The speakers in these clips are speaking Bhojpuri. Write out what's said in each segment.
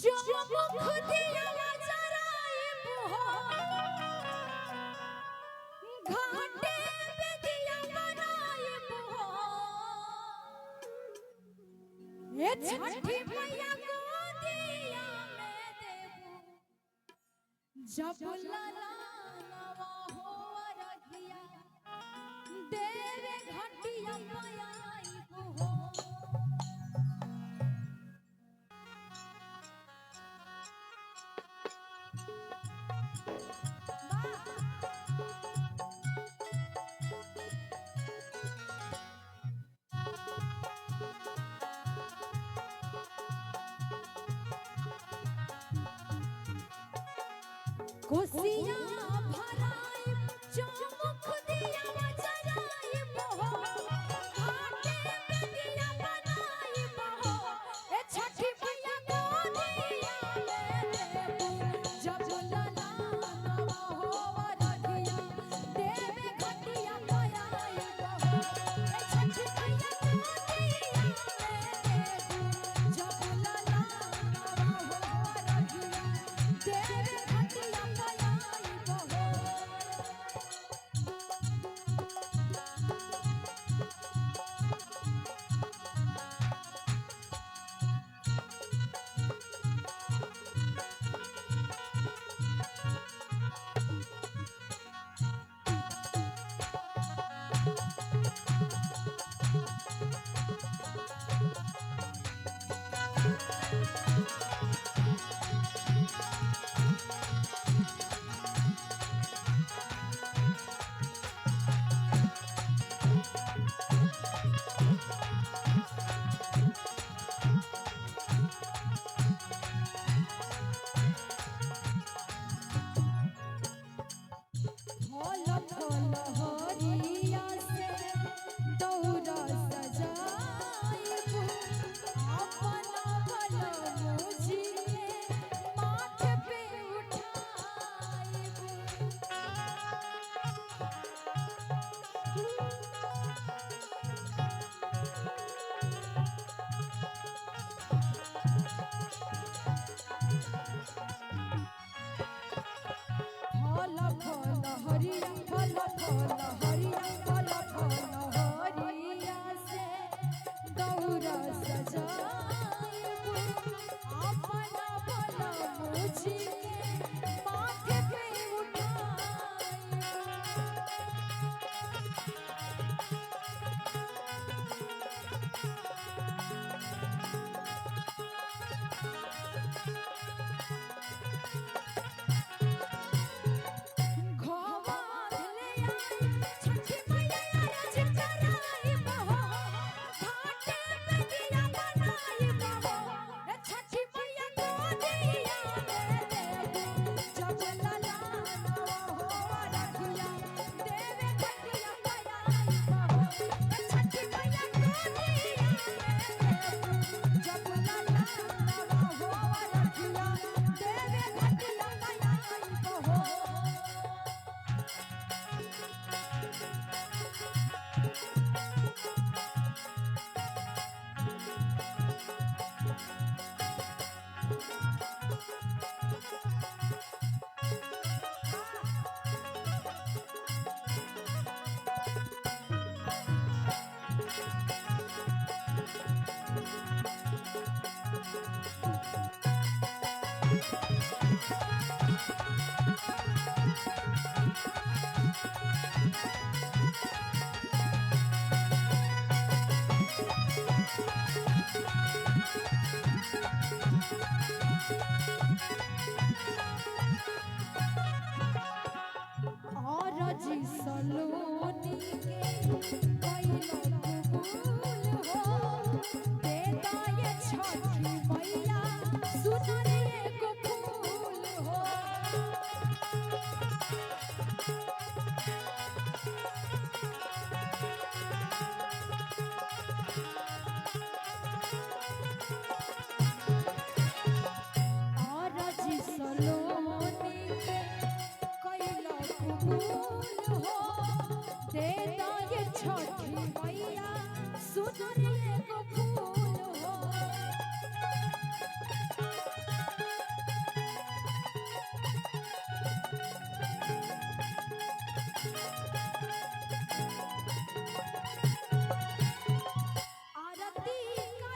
चमक दिया जराइब हो घाटे पे दिया बनाइब हो ये छठी मैया को दिया में देबू जब लला नवा हो रखिया देवे घटिया पाइब हो खुशियाँ भराई चमक दिया जराइब हो घाटे पे दिया बनाइब हो ए छठी मैया को दिया में देबू जब लला नवा हो रखिया देवे घटिया पाइब हो ए छठी मैया को दिया में देबू जब लला नवा हो रखिया देवे घटिया पाइब हो फल फल हरिया से दौरा सजाइब अपन बल मुझी माथ पे उठाइब फल फल हरिया फल फल हरिया से दौरा सजाइब अपन बल मुझी माथ पे उठाइब घोवाद ले आई छठी मैया आज कराइब हो घाटे पे दिया बनाइब हो ए छठी मैया को दिया में देबू जब लला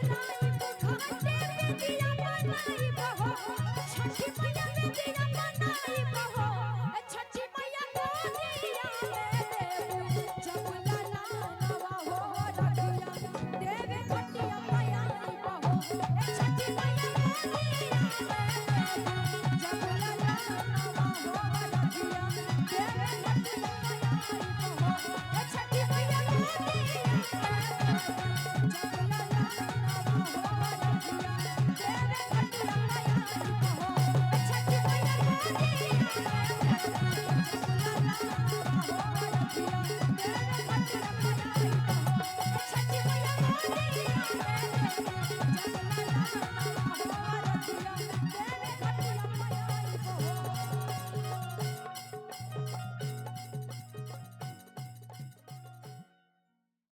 घाटे पे दिया बनाई